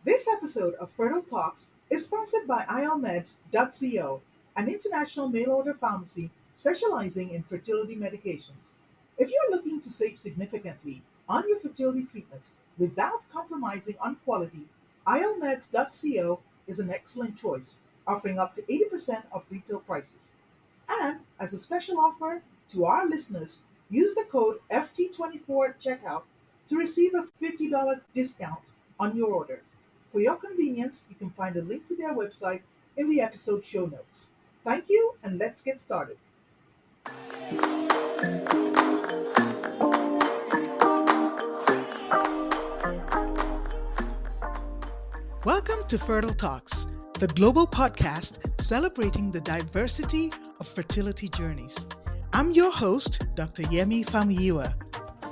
This episode of Fertile Talks is sponsored by ilmeds.co, an international mail order pharmacy specializing in fertility medications. If you're looking to save significantly on your fertility treatments without compromising on quality, ilmeds.co is an excellent choice, offering up to 80% of retail prices. And as a special offer to our listeners, use the code FT24 at checkout to receive a $50 discount on your order. For your convenience, you can find a link to their website in the episode show notes. Thank you, and let's get started. Welcome to Fertile Talks, the global podcast celebrating the diversity of fertility journeys. I'm your host, Dr. Yemi Famuyiwa.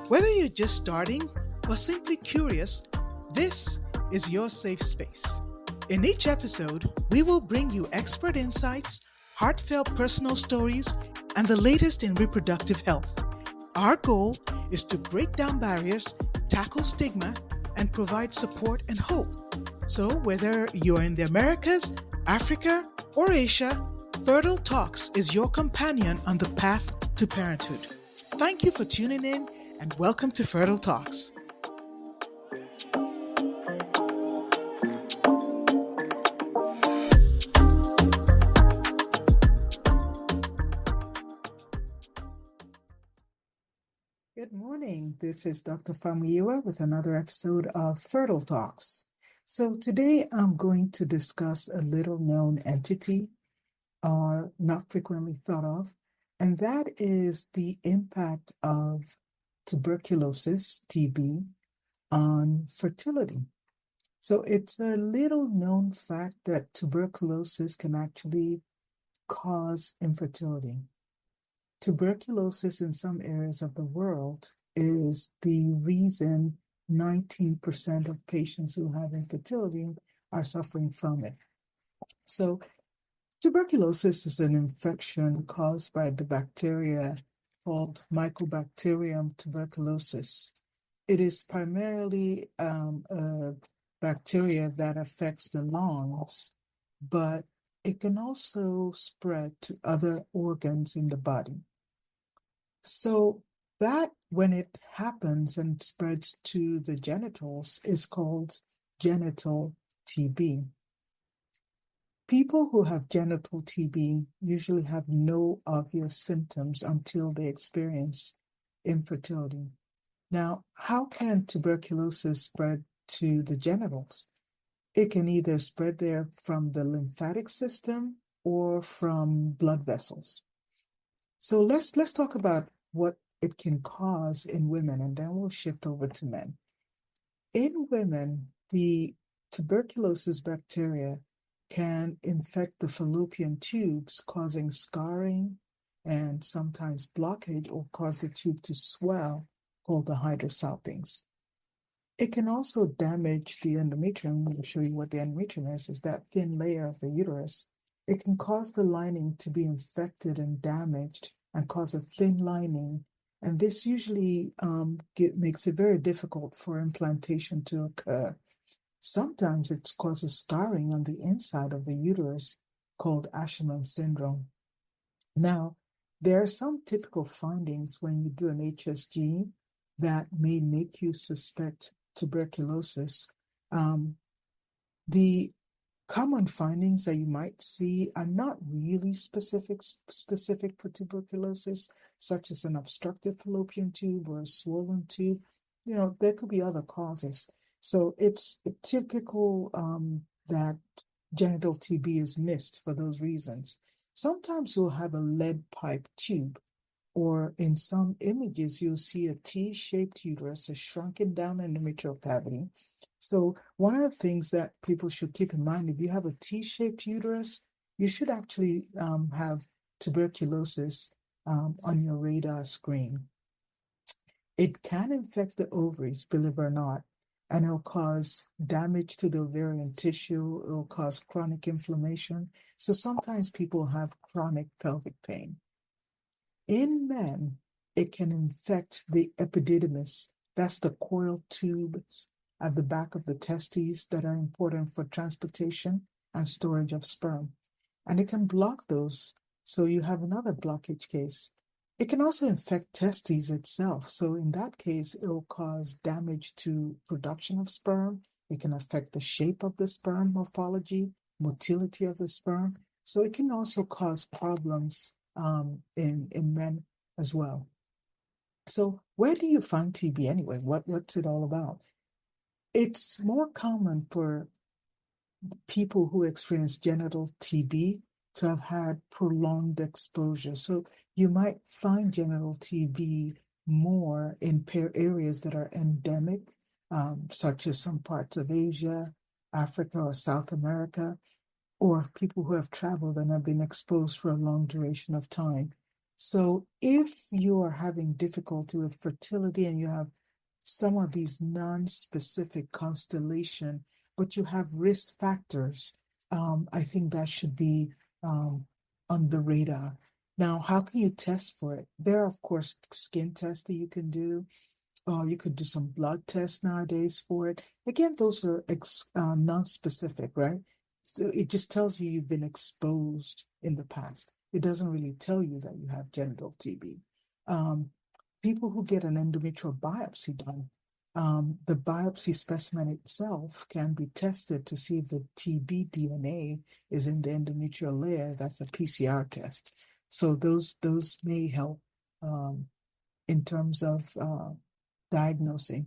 Whether you're just starting or simply curious, this is your safe space. In each episode, we will bring you expert insights, heartfelt personal stories, and the latest in reproductive health. Our goal is to break down barriers, tackle stigma, and provide support and hope. So whether you're in the Americas, Africa, or Asia, Fertile Talks is your companion on the path to parenthood. Thank you for tuning in and welcome to Fertile Talks. Good morning. This is Dr. Famuyiwa with another episode of Fertile Talks. So today I'm going to discuss a little known entity or not frequently thought of, and that is the impact of tuberculosis, TB, on fertility. So it's a little known fact that tuberculosis can actually cause infertility. Tuberculosis in some areas of the world is the reason 19% of patients who have infertility are suffering from it. So tuberculosis is an infection caused by the bacteria called Mycobacterium tuberculosis. It is primarily a bacteria that affects the lungs, but it can also spread to other organs in the body. So that when it happens and spreads to the genitals is called genital TB. People who have genital TB usually have no obvious symptoms until they experience infertility. Now, how can tuberculosis spread to the genitals? It can either spread there from the lymphatic system or from blood vessels. So let's talk about what it can cause in women, and then we'll shift over to men. In women, the tuberculosis bacteria can infect the fallopian tubes, causing scarring and sometimes blockage or cause the tube to swell, called the hydrosalpinx. It can also damage the endometrium. I'm going to show you what the endometrium is that thin layer of the uterus. It can cause the lining to be infected and damaged and cause a thin lining. And this usually makes it very difficult for implantation to occur. Sometimes it causes scarring on the inside of the uterus called Asherman syndrome. Now, there are some typical findings when you do an HSG that may make you suspect tuberculosis. The common findings that you might see are not really specific for tuberculosis, such as an obstructive fallopian tube or a swollen tube. There could be other causes. So it's typical that genital TB is missed for those reasons. Sometimes you'll have a lead pipe tube, or in some images, you'll see a T-shaped uterus, a shrunken down endometrial cavity. So one of the things that people should keep in mind, if you have a T-shaped uterus, you should actually have tuberculosis on your radar screen. It can infect the ovaries, believe it or not, and it'll cause damage to the ovarian tissue. It'll cause chronic inflammation. So sometimes people have chronic pelvic pain. In men, it can infect the epididymis. That's the coil tube at the back of the testes that are important for transportation and storage of sperm. And it can block those. So you have another blockage case. It can also infect testes itself. So in that case, it'll cause damage to production of sperm. It can affect the shape of the sperm morphology, motility of the sperm. So it can also cause problems in men as well. So where do you find TB anyway? What's it all about? It's more common for people who experience genital TB to have had prolonged exposure. So you might find genital TB more in areas that are endemic, such as some parts of Asia, Africa, or South America, or people who have traveled and have been exposed for a long duration of time. So if you are having difficulty with fertility and you have some of these non-specific constellation, but you have risk factors, I think that should be on the radar. Now, how can you test for it? There are, of course, skin tests that you can do. You could do some blood tests nowadays for it. Again, those are non-specific, right? So it just tells you you've been exposed in the past. It doesn't really tell you that you have genital TB. People who get an endometrial biopsy done, the biopsy specimen itself can be tested to see if the TB DNA is in the endometrial layer. That's a PCR test. So those may help in terms of diagnosing.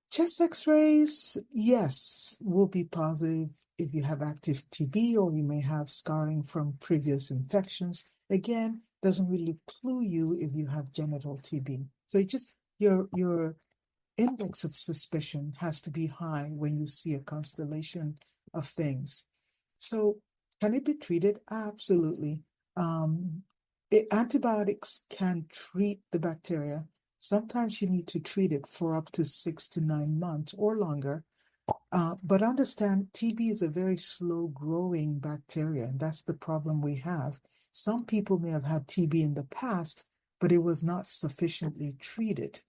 Chest x-rays, yes, will be positive if you have active TB or you may have scarring from previous infections. Again, doesn't really clue you if you have genital TB. So it just, your index of suspicion has to be high when you see a constellation of things. So can it be treated? Absolutely. Antibiotics can treat the bacteria. Sometimes you need to treat it for up to 6 to 9 months or longer. But understand, TB is a very slow growing bacteria, and that's the problem we have. Some people may have had TB in the past, but it was not sufficiently treated,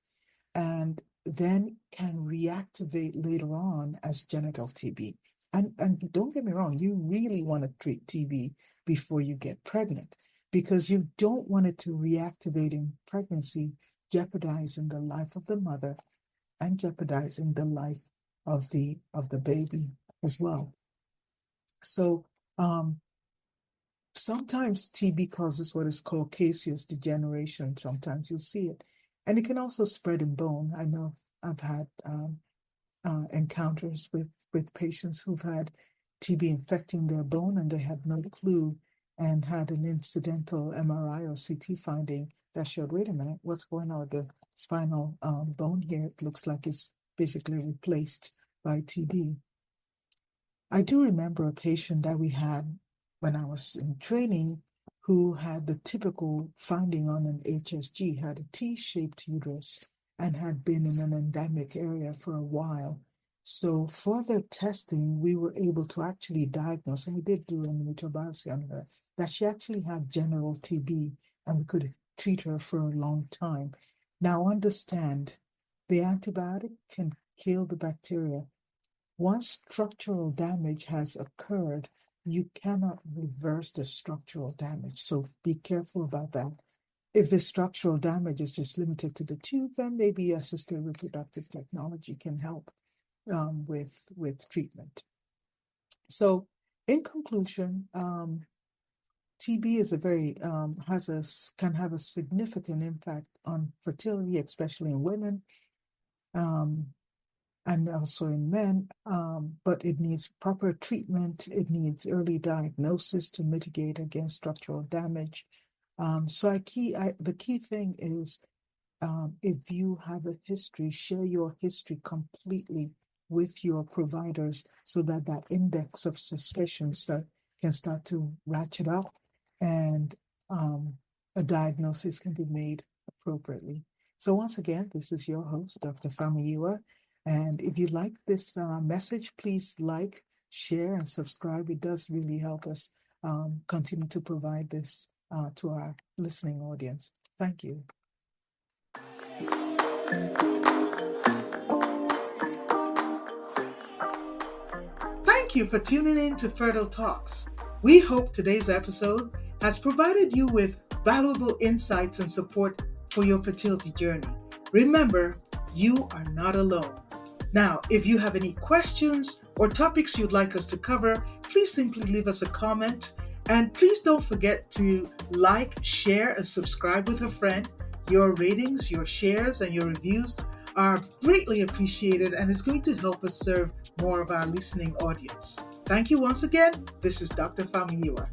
and then can reactivate later on as genital TB. And don't get me wrong, you really want to treat TB before you get pregnant, because you don't want it to reactivate in pregnancy, jeopardizing the life of the mother and jeopardizing the life of the baby as well. So sometimes TB causes what is called caseous degeneration. Sometimes you'll see it, and it can also spread in bone. I know I've had encounters with patients who've had TB infecting their bone and they had no clue, and had an incidental MRI or CT finding that showed, wait a minute, what's going on with the spinal bone here? It looks like it's basically replaced by TB. I do remember a patient that we had when I was in training who had the typical finding on an HSG, had a T-shaped uterus and had been in an endemic area for a while. So further testing, we were able to actually diagnose, and we did do an endometrial biopsy on her, that she actually had genital TB, and we could treat her for a long time. Now understand, the antibiotic can kill the bacteria. Once structural damage has occurred, you cannot reverse the structural damage. So be careful about that. If the structural damage is just limited to the tube, then maybe assisted reproductive technology can help with treatment. So in conclusion, TB is can have a significant impact on fertility, especially in women, and also in men, but it needs proper treatment. It needs early diagnosis to mitigate against structural damage. So the key thing is, if you have a history, share your history completely with your providers so that that index of suspicion can start to ratchet up, and a diagnosis can be made appropriately. So once again, this is your host, Dr. Famuyiwa. And if you like this message, please like, share, and subscribe. It does really help us continue to provide this to our listening audience. Thank you. you for tuning in to Fertile Talks. We hope today's episode has provided you with valuable insights and support for your fertility journey. Remember, you are not alone. Now, if you have any questions or topics you'd like us to cover, please simply leave us a comment. And please don't forget to like, share, and subscribe with a friend. Your ratings, your shares, and your reviews are greatly appreciated and is going to help us serve more of our listening audience. Thank you once again. This is Dr. Famuyiwa.